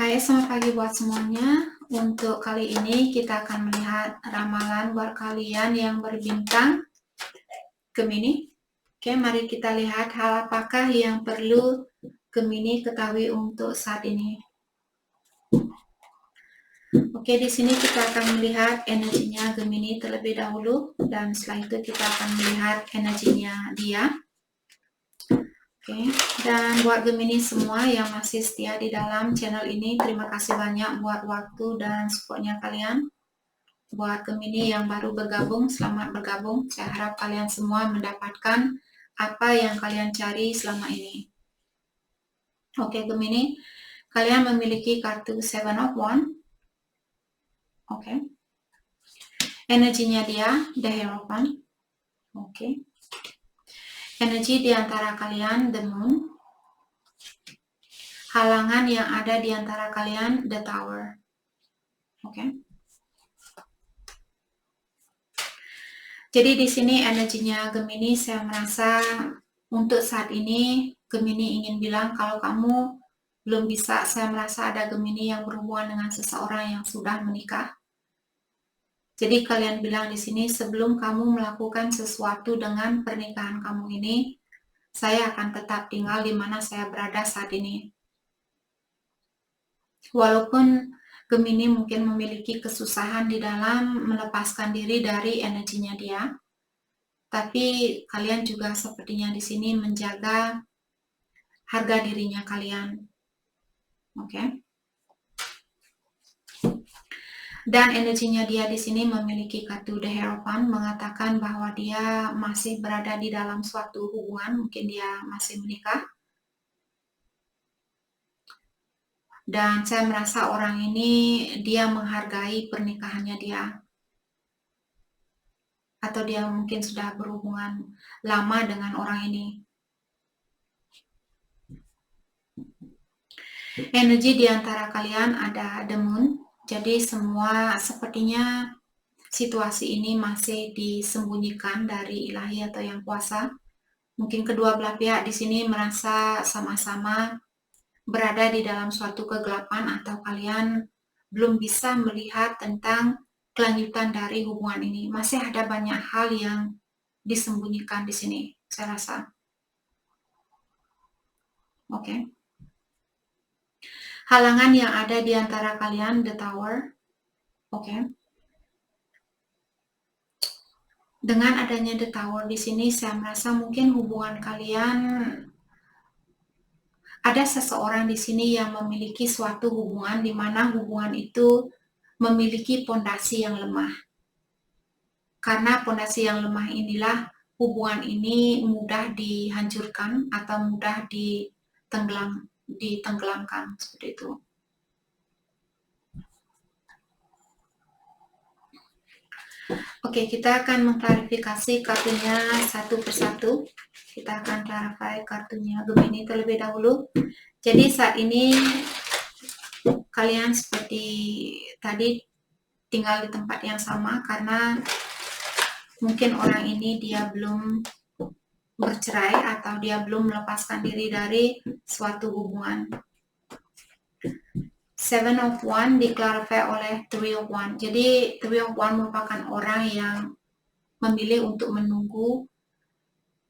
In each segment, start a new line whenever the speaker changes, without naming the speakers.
Hai, selamat pagi buat semuanya. Untuk kali ini kita akan melihat ramalan buat kalian yang berbintang Gemini. Oke, mari kita lihat hal apakah yang perlu Gemini ketahui untuk saat ini. Oke, di sini kita akan melihat energinya Gemini terlebih dahulu dan setelah itu kita akan melihat energinya dia. Oke, dan buat Gemini semua yang masih setia di dalam channel ini, terima kasih banyak buat waktu dan supportnya kalian. Buat Gemini yang baru bergabung, selamat bergabung. Saya harap kalian semua mendapatkan apa yang kalian cari selama ini. Oke, Gemini, kalian memiliki kartu Seven of Wands. Oke. Energinya dia, The Hierophant. Oke. Energi di antara kalian, The Moon. Halangan yang ada di antara kalian, The Tower. Oke. Jadi di sini energinya Gemini, saya merasa untuk saat ini Gemini ingin bilang kalau kamu belum bisa, saya merasa ada Gemini yang berhubungan dengan seseorang yang sudah menikah. Jadi kalian bilang di sini, sebelum kamu melakukan sesuatu dengan pernikahan kamu ini, saya akan tetap tinggal di mana saya berada saat ini. Walaupun Gemini mungkin memiliki kesusahan di dalam melepaskan diri dari energinya dia, tapi kalian juga sepertinya di sini menjaga harga dirinya kalian. Oke. Dan energinya dia di sini memiliki kartu The Hierophant, mengatakan bahwa dia masih berada di dalam suatu hubungan, mungkin dia masih menikah. Dan saya merasa orang ini dia menghargai pernikahannya dia. Atau dia mungkin sudah berhubungan lama dengan orang ini. Energi di antara kalian ada The Moon. Jadi semua sepertinya situasi ini masih disembunyikan dari ilahi atau yang kuasa. Mungkin kedua belah pihak di sini merasa sama-sama berada di dalam suatu kegelapan atau kalian belum bisa melihat tentang kelanjutan dari hubungan ini. Masih ada banyak hal yang disembunyikan di sini, saya rasa. Oke. Halangan yang ada di antara kalian, The Tower. Oke. Dengan adanya The Tower di sini, saya merasa mungkin hubungan kalian ada seseorang di sini yang memiliki suatu hubungan di mana hubungan itu memiliki pondasi yang lemah. Karena pondasi yang lemah inilah hubungan ini mudah dihancurkan atau mudah ditenggelamkan seperti itu. Oke, kita akan mengklarifikasi kartunya satu persatu. Kita akan clarify kartunya Gemini terlebih dahulu. Jadi saat ini kalian seperti tadi tinggal di tempat yang sama karena mungkin orang ini dia belum bercerai atau dia belum melepaskan diri dari suatu hubungan. Seven of Wands diklarify oleh Three of Wands. Jadi Three of Wands merupakan orang yang memilih untuk menunggu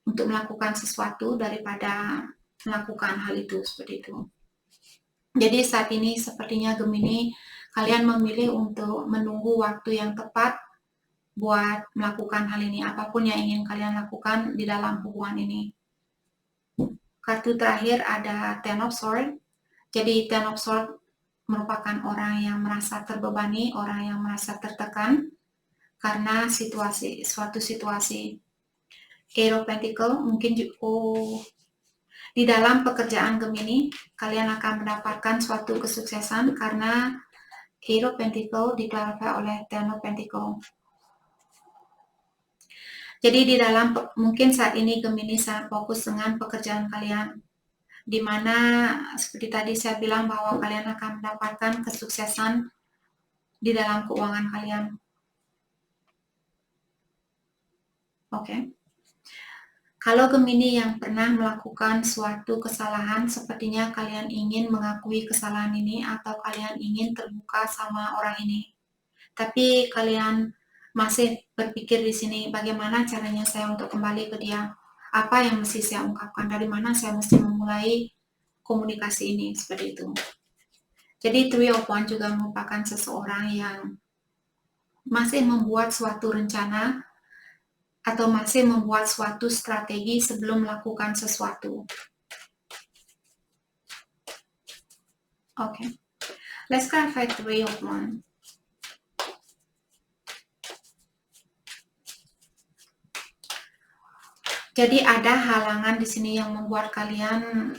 untuk melakukan sesuatu daripada melakukan hal itu seperti itu. Jadi saat ini sepertinya Gemini kalian memilih untuk menunggu waktu yang tepat buat melakukan hal ini, apapun yang ingin kalian lakukan di dalam hubungan ini. Kartu terakhir ada Ten of Swords. Jadi Ten of Swords merupakan orang yang merasa terbebani, orang yang merasa tertekan karena suatu situasi. Eight of Pentacles, mungkin di dalam pekerjaan Gemini, kalian akan mendapatkan suatu kesuksesan karena Eight of Pentacles diklarify oleh Ten of Pentacles. Jadi di dalam, mungkin saat ini Gemini sangat fokus dengan pekerjaan kalian. Di mana seperti tadi saya bilang bahwa kalian akan mendapatkan kesuksesan di dalam keuangan kalian. Oke. Kalau Gemini yang pernah melakukan suatu kesalahan, sepertinya kalian ingin mengakui kesalahan ini atau kalian ingin terbuka sama orang ini. Tapi kalian masih berpikir di sini, bagaimana caranya saya untuk kembali ke dia? Apa yang mesti saya ungkapkan? Dari mana saya mesti memulai komunikasi ini? Seperti itu. Jadi Three of Wands juga merupakan seseorang yang masih membuat suatu rencana atau masih membuat suatu strategi sebelum melakukan sesuatu. Okay, let's clarify Three of Wands. Jadi ada halangan di sini yang membuat kalian,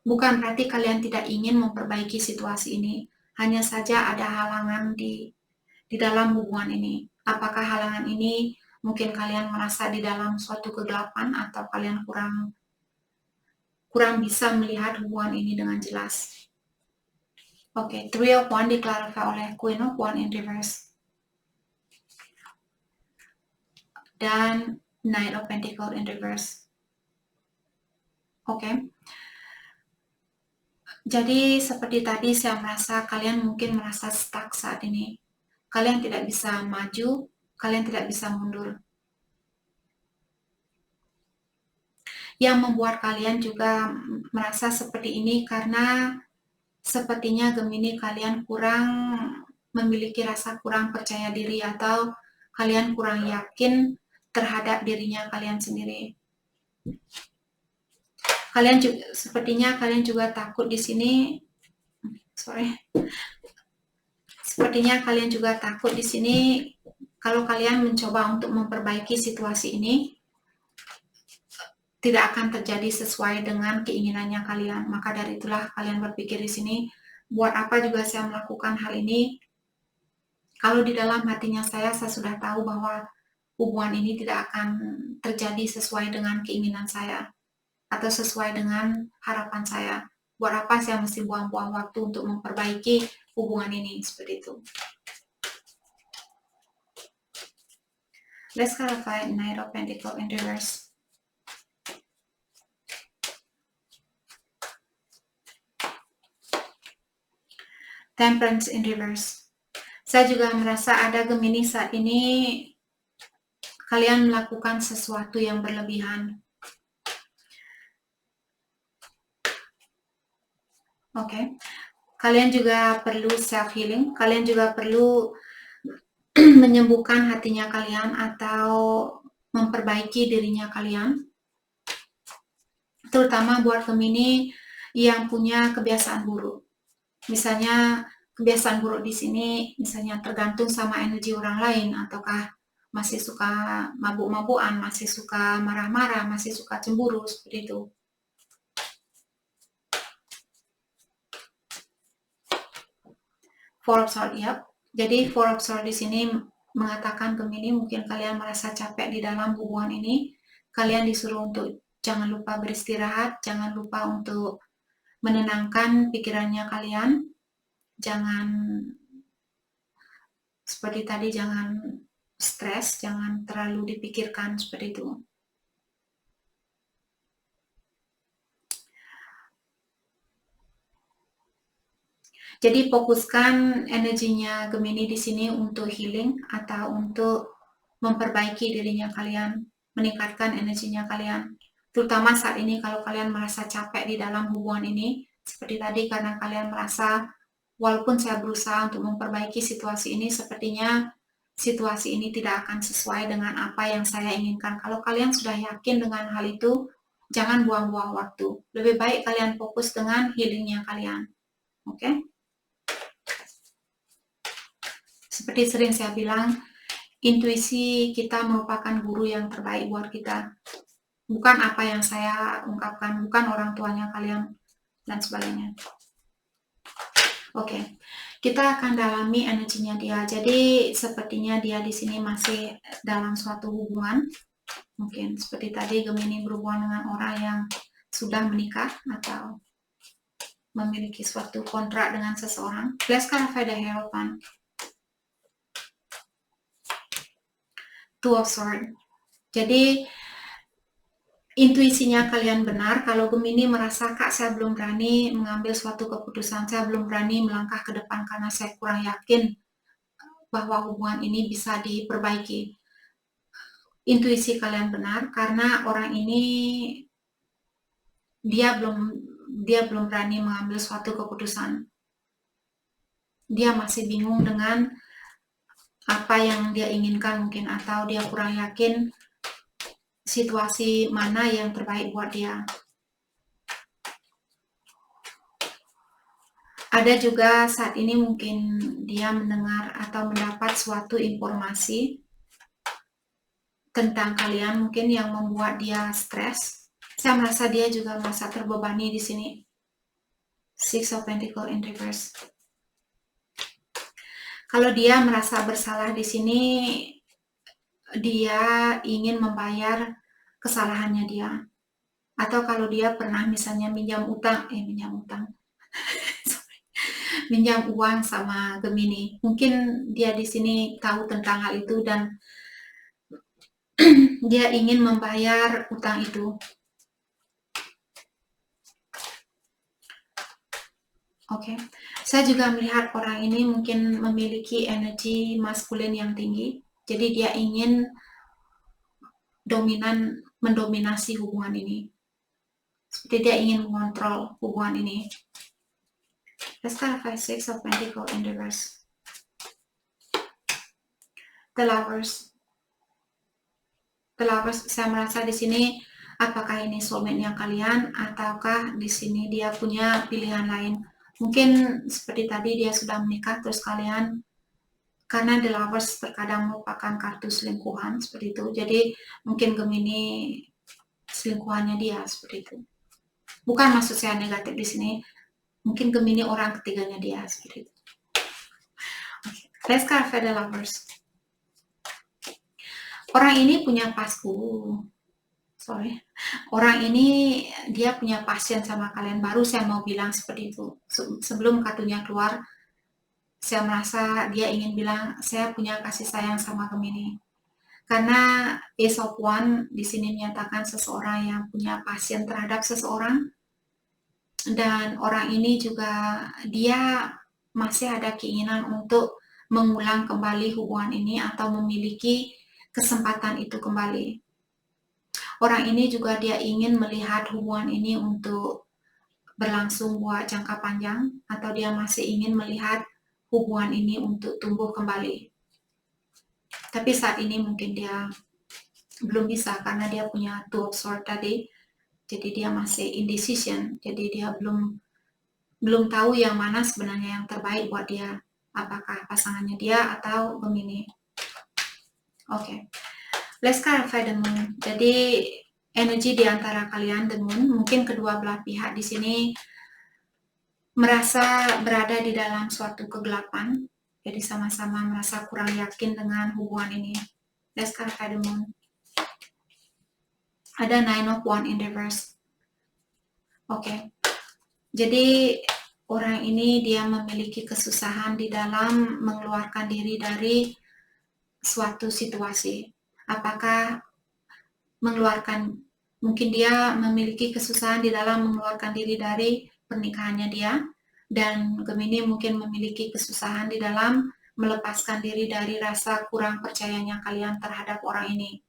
bukan berarti kalian tidak ingin memperbaiki situasi ini, hanya saja ada halangan di dalam hubungan ini. Apakah halangan ini mungkin kalian merasa di dalam suatu kegelapan atau kalian kurang bisa melihat hubungan ini dengan jelas. Oke, Three of Wands diklarifikasi oleh Queen of Wands in reverse. Dan Knight of Pentacles in reverse. Oke. Jadi seperti tadi saya merasa kalian mungkin merasa stuck saat ini. Kalian tidak bisa maju, kalian tidak bisa mundur. Yang membuat kalian juga merasa seperti ini karena sepertinya Gemini kalian kurang memiliki rasa kurang percaya diri atau kalian kurang yakin terhadap dirinya kalian sendiri. Kalian juga sepertinya kalian juga takut di sini. Sepertinya kalian juga takut di sini kalau kalian mencoba untuk memperbaiki situasi ini tidak akan terjadi sesuai dengan keinginannya kalian. Maka dari itulah kalian berpikir di sini, buat apa juga saya melakukan hal ini? Kalau di dalam hatinya saya sudah tahu bahwa hubungan ini tidak akan terjadi sesuai dengan keinginan saya atau sesuai dengan harapan saya. Buat apa saya mesti buang-buang waktu untuk memperbaiki hubungan ini, seperti itu. Let's clarify Knight of Pentacles in reverse. Temperance in reverse. Saya juga merasa ada Gemini saat ini kalian melakukan sesuatu yang berlebihan. Oke. Kalian juga perlu self healing, kalian juga perlu menyembuhkan hatinya kalian atau memperbaiki dirinya kalian. Terutama buat Gemini yang punya kebiasaan buruk. Misalnya kebiasaan buruk di sini misalnya tergantung sama energi orang lain, ataukah masih suka mabuk-mabukan, masih suka marah-marah, masih suka cemburu, seperti itu. Four of Swords, ya. Jadi Four of Swords di sini mengatakan Gemini mungkin kalian merasa capek di dalam hubungan ini. Kalian disuruh untuk jangan lupa beristirahat, jangan lupa untuk menenangkan pikirannya kalian. Jangan seperti tadi, jangan stres, jangan terlalu dipikirkan seperti itu. Jadi fokuskan energinya Gemini di sini untuk healing atau untuk memperbaiki dirinya kalian, meningkatkan energinya kalian. Terutama saat ini kalau kalian merasa capek di dalam hubungan ini, seperti tadi karena kalian merasa walaupun saya berusaha untuk memperbaiki situasi ini, sepertinya situasi ini tidak akan sesuai dengan apa yang saya inginkan. Kalau kalian sudah yakin dengan hal itu, jangan buang-buang waktu. Lebih baik kalian fokus dengan healingnya kalian. Oke? Seperti sering saya bilang, intuisi kita merupakan guru yang terbaik buat kita. Bukan apa yang saya ungkapkan, bukan orang tuanya kalian, dan sebagainya. Oke, kita akan dalami energinya dia. Jadi sepertinya dia di sini masih dalam suatu hubungan. Mungkin seperti tadi Gemini berhubungan dengan orang yang sudah menikah atau memiliki suatu kontrak dengan seseorang. Let's clarify the Hierophant. Two of Swords. Jadi intuisinya kalian benar. Kalau Gemini merasa, Kak, saya belum berani mengambil suatu keputusan, saya belum berani melangkah ke depan karena saya kurang yakin bahwa hubungan ini bisa diperbaiki. Intuisi kalian benar, karena orang ini dia belum berani mengambil suatu keputusan. Dia masih bingung dengan apa yang dia inginkan mungkin, atau dia kurang yakin situasi mana yang terbaik buat dia. Ada juga saat ini mungkin dia mendengar atau mendapat suatu informasi tentang kalian mungkin yang membuat dia stres. Saya merasa dia juga merasa terbebani di sini. Six of Pentacles in reverse. Kalau dia merasa bersalah di sini, dia ingin membayar kesalahannya dia. Atau kalau dia pernah misalnya minjam uang sama Gemini, mungkin dia di sini tahu tentang hal itu dan dia ingin membayar utang itu. Oke, saya juga melihat orang ini mungkin memiliki energi maskulin yang tinggi, jadi dia ingin mendominasi hubungan ini. Seperti dia ingin mengontrol hubungan ini. Let's clarify Six of Pentacles in reverse. The Lovers. The Lovers, saya merasa di sini apakah ini soulmate-nya kalian ataukah di sini dia punya pilihan lain. Mungkin seperti tadi dia sudah menikah terus kalian, karena The Lovers terkadang merupakan kartu selingkuhan seperti itu. Jadi mungkin Gemini selingkuhannya dia seperti itu. Bukan maksud saya negatif di sini. Mungkin Gemini orang ketiganya dia seperti itu. Okay. Let's clarify The Lovers. Orang ini punya Orang ini dia punya passion sama kalian. Baru saya mau bilang seperti itu. Sebelum kartunya keluar, saya merasa dia ingin bilang saya punya kasih sayang sama Gemini. Karena Ace of Wands di sini menyatakan seseorang yang punya passion terhadap seseorang, dan orang ini juga dia masih ada keinginan untuk mengulang kembali hubungan ini atau memiliki kesempatan itu kembali. Orang ini juga dia ingin melihat hubungan ini untuk berlangsung buat jangka panjang, atau dia masih ingin melihat hubungan ini untuk tumbuh kembali. Tapi saat ini mungkin dia belum bisa karena dia punya Two of Swords tadi. Jadi dia masih indecision. Jadi dia belum tahu yang mana sebenarnya yang terbaik buat dia. Apakah pasangannya dia atau Gemini. Oke. Let's clarify the Moon. Jadi energi di antara kalian, the Moon, mungkin kedua belah pihak di sini merasa berada di dalam suatu kegelapan. Jadi sama-sama merasa kurang yakin dengan hubungan ini. Let's clarify the Moon. Ada Nine of Wands in reverse. Oke. Jadi orang ini dia memiliki kesusahan di dalam mengeluarkan diri dari suatu situasi. Apakah mungkin dia memiliki kesusahan di dalam mengeluarkan diri dari pernikahannya dia, dan Gemini mungkin memiliki kesusahan di dalam melepaskan diri dari rasa kurang percayanya kalian terhadap orang ini.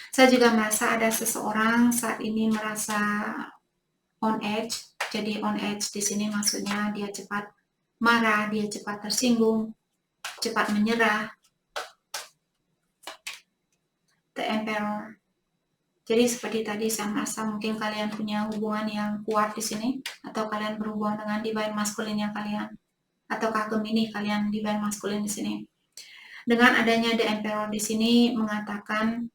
Saya juga merasa ada seseorang saat ini merasa on edge. Jadi on edge di sini maksudnya dia cepat marah, dia cepat tersinggung, cepat menyerah. The Emperor. Jadi seperti tadi saya merasa mungkin kalian punya hubungan yang kuat di sini, atau kalian berhubungan dengan divine masculine kalian, ataukah Gemini kalian divine masculine di sini. Dengan adanya The Emperor di sini mengatakan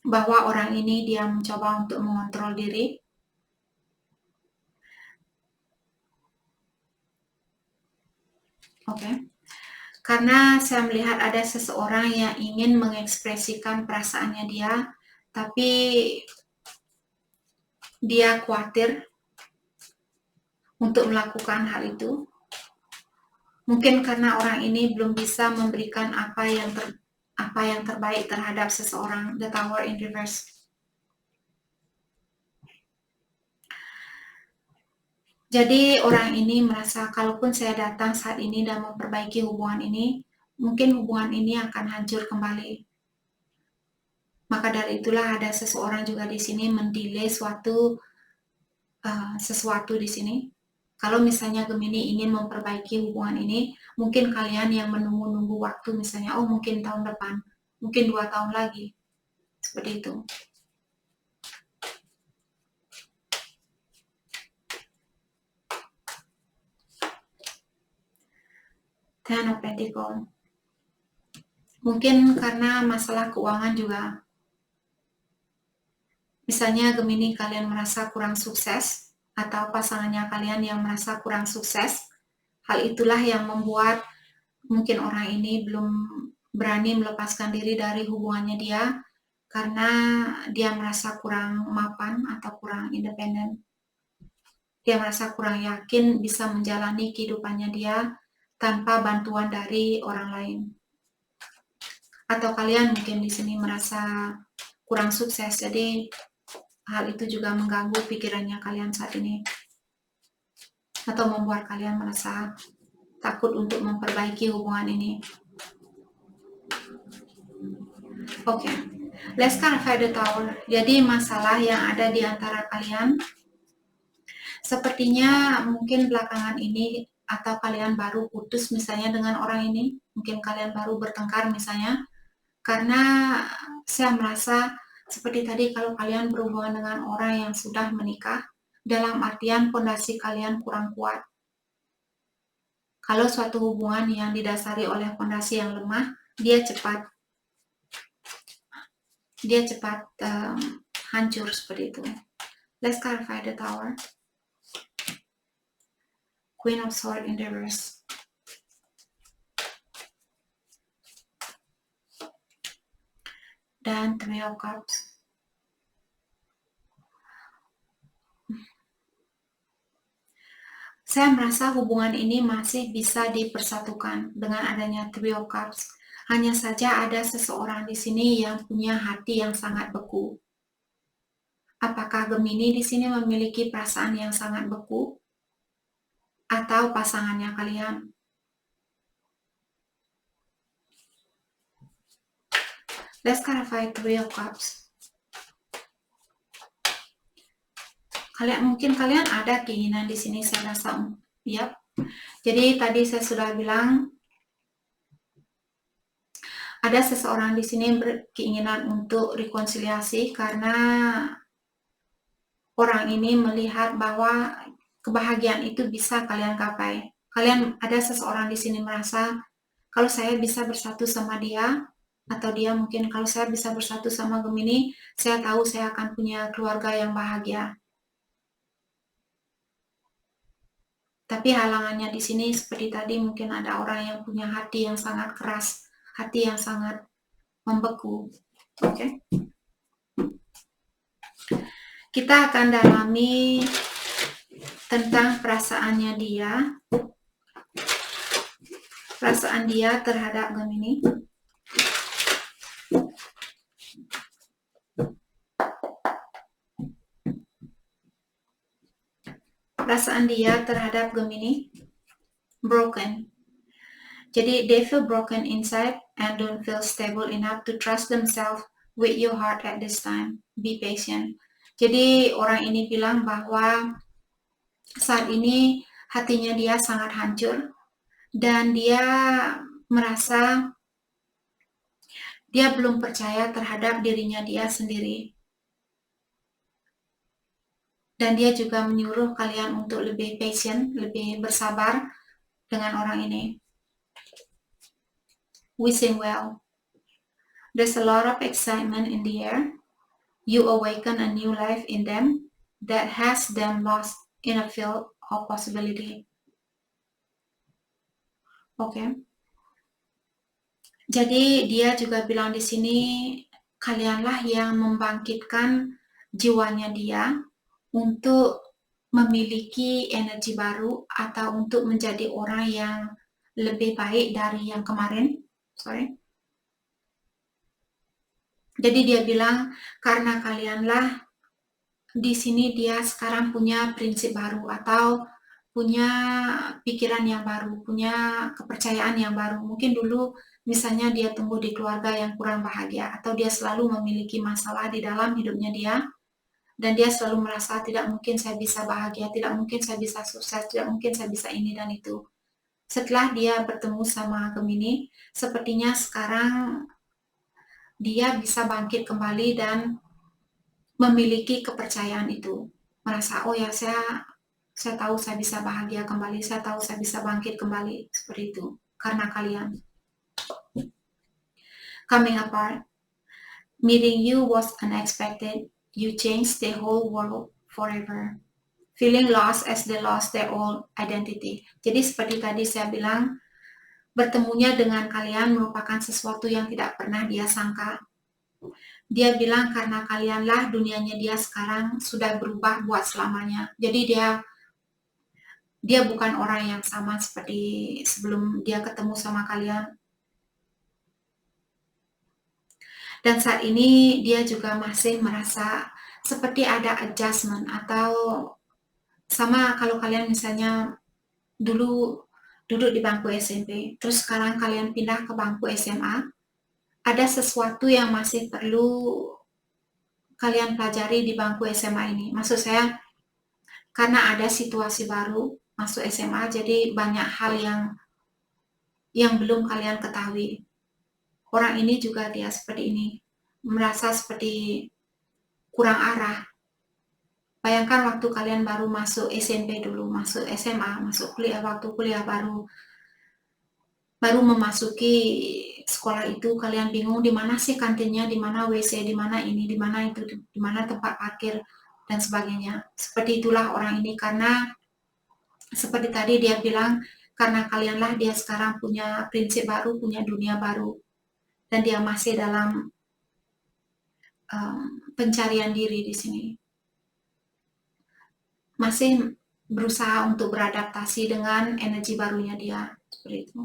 bahwa orang ini dia mencoba untuk mengontrol diri. Oke. Karena saya melihat ada seseorang yang ingin mengekspresikan perasaannya dia, tapi dia khawatir untuk melakukan hal itu. Mungkin karena orang ini belum bisa memberikan apa yang apa yang terbaik terhadap seseorang. The Tower in reverse. Jadi orang ini merasa kalaupun saya datang saat ini dan memperbaiki hubungan ini, mungkin hubungan ini akan hancur kembali. Maka dari itulah ada seseorang juga di sini mendelay sesuatu di sini. Kalau misalnya Gemini ingin memperbaiki hubungan ini, mungkin kalian yang menunggu-nunggu waktu, misalnya, oh mungkin tahun depan, mungkin 2 tahun lagi, seperti itu. Ten of Pentacles. Mungkin karena masalah keuangan juga. Misalnya Gemini kalian merasa kurang sukses, atau pasangannya kalian yang merasa kurang sukses, hal itulah yang membuat mungkin orang ini belum berani melepaskan diri dari hubungannya dia, karena dia merasa kurang mapan atau kurang independen. Dia merasa kurang yakin bisa menjalani kehidupannya dia tanpa bantuan dari orang lain. Atau kalian mungkin di sini merasa kurang sukses, jadi hal itu juga mengganggu pikirannya kalian saat ini, atau membuat kalian merasa takut untuk memperbaiki hubungan ini. Oke, let's clarify the Tower. Jadi masalah yang ada di antara kalian, sepertinya mungkin belakangan ini, atau kalian baru putus misalnya dengan orang ini, mungkin kalian baru bertengkar misalnya, karena saya merasa seperti tadi, kalau kalian berhubungan dengan orang yang sudah menikah, dalam artian fondasi kalian kurang kuat. Kalau suatu hubungan yang didasari oleh fondasi yang lemah, dia cepat hancur seperti itu. Let's clarify the Tower. Queen of Swords in reverse. Dan Three of Cups. Saya merasa hubungan ini masih bisa dipersatukan dengan adanya Three of Cups. Hanya saja ada seseorang di sini yang punya hati yang sangat beku. Apakah Gemini di sini memiliki perasaan yang sangat beku? Atau pasangannya kalian? Let's clarify Three of Cups. Mungkin kalian ada keinginan di sini, saya rasa. Yap. Jadi tadi saya sudah bilang ada seseorang di sini berkeinginan untuk rekonsiliasi karena orang ini melihat bahwa kebahagiaan itu bisa kalian capai. Ada seseorang di sini merasa kalau saya bisa bersatu sama dia, atau dia mungkin kalau saya bisa bersatu sama Gemini, saya tahu saya akan punya keluarga yang bahagia. Tapi halangannya di sini seperti tadi, mungkin ada orang yang punya hati yang sangat keras, hati yang sangat membeku. Oke. Kita akan dalami tentang perasaannya dia. Perasaan dia terhadap Gemini. Perasaan dia terhadap Gemini, broken. Jadi they feel broken inside and don't feel stable enough to trust themselves with your heart at this time. Be patient. Jadi orang ini bilang bahwa saat ini hatinya dia sangat hancur dan dia merasa dia belum percaya terhadap dirinya dia sendiri. Dan dia juga menyuruh kalian untuk lebih patient, lebih bersabar dengan orang ini. Wishing well. There's a lot of excitement in the air. You awaken a new life in them that has them lost in a field of possibility. Oke. Jadi dia juga bilang di sini, kalianlah yang membangkitkan jiwanya dia untuk memiliki energi baru atau untuk menjadi orang yang lebih baik dari yang kemarin. Jadi dia bilang karena kalianlah di sini dia sekarang punya prinsip baru atau punya pikiran yang baru, punya kepercayaan yang baru. Mungkin dulu misalnya dia tumbuh di keluarga yang kurang bahagia atau dia selalu memiliki masalah di dalam hidupnya dia dan dia selalu merasa tidak mungkin saya bisa bahagia, tidak mungkin saya bisa sukses, tidak mungkin saya bisa ini dan itu. Setelah dia bertemu sama Gemini, sepertinya sekarang dia bisa bangkit kembali dan memiliki kepercayaan itu. Merasa, oh ya saya tahu saya bisa bahagia kembali, saya tahu saya bisa bangkit kembali, seperti itu. Karena kalian. Coming apart, meeting you was unexpected, you changed the whole world forever. Feeling lost as they lost their own identity. Jadi seperti tadi saya bilang, bertemunya dengan kalian merupakan sesuatu yang tidak pernah dia sangka. Dia bilang karena kalianlah dunianya dia sekarang sudah berubah buat selamanya. Jadi dia bukan orang yang sama seperti sebelum dia ketemu sama kalian. Dan saat ini dia juga masih merasa seperti ada adjustment atau sama kalau kalian misalnya dulu duduk di bangku SMP, terus sekarang kalian pindah ke bangku SMA, ada sesuatu yang masih perlu kalian pelajari di bangku SMA ini. Maksud saya, karena ada situasi baru masuk SMA, jadi banyak hal yang belum kalian ketahui. Orang ini juga dia seperti ini, merasa seperti kurang arah. Bayangkan waktu kalian baru masuk SMP dulu, masuk SMA, masuk kuliah, waktu kuliah baru memasuki sekolah itu, kalian bingung di mana sih kantinnya, di mana WC, di mana ini, di mana itu, di mana tempat parkir dan sebagainya. Seperti itulah orang ini, karena seperti tadi dia bilang karena kalianlah dia sekarang punya prinsip baru, punya dunia baru, dan dia masih dalam pencarian diri di sini. Masih berusaha untuk beradaptasi dengan energi barunya dia, seperti itu.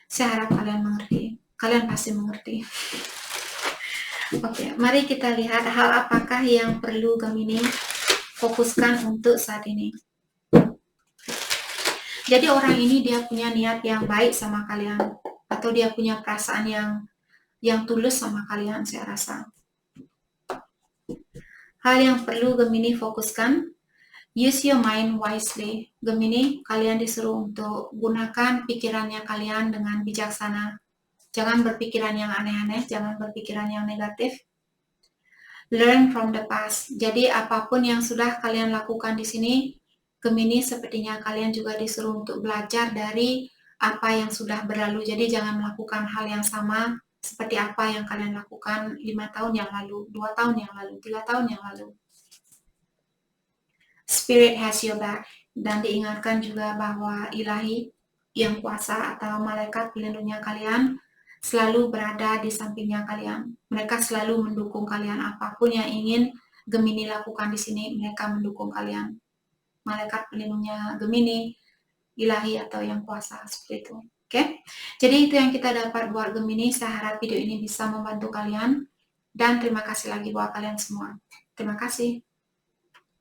Saya harap kalian mengerti. Kalian pasti mengerti. Oke, mari kita lihat hal apakah yang perlu Gemini fokuskan untuk saat ini. Jadi orang ini dia punya niat yang baik sama kalian, atau dia punya perasaan yang tulus sama kalian, saya rasa. Hal yang perlu Gemini fokuskan, use your mind wisely. Gemini, kalian disuruh untuk gunakan pikirannya kalian dengan bijaksana. Jangan berpikiran yang aneh-aneh, jangan berpikiran yang negatif. Learn from the past. Jadi apapun yang sudah kalian lakukan di sini, Gemini sepertinya kalian juga disuruh untuk belajar dari apa yang sudah berlalu. Jadi jangan melakukan hal yang sama seperti apa yang kalian lakukan 5 tahun yang lalu, 2 tahun yang lalu, 3 tahun yang lalu. Spirit has your back. Dan diingatkan juga bahwa ilahi yang kuasa atau malaikat pelindungnya kalian selalu berada di sampingnya kalian. Mereka selalu mendukung kalian. Apapun yang ingin Gemini lakukan di sini, mereka mendukung kalian. Malaikat pelindungnya Gemini, ilahi atau yang kuasa, seperti itu. Oke, jadi itu yang kita dapat buat Gemini. Saya harap video ini bisa membantu kalian dan terima kasih lagi buat kalian semua. Terima kasih.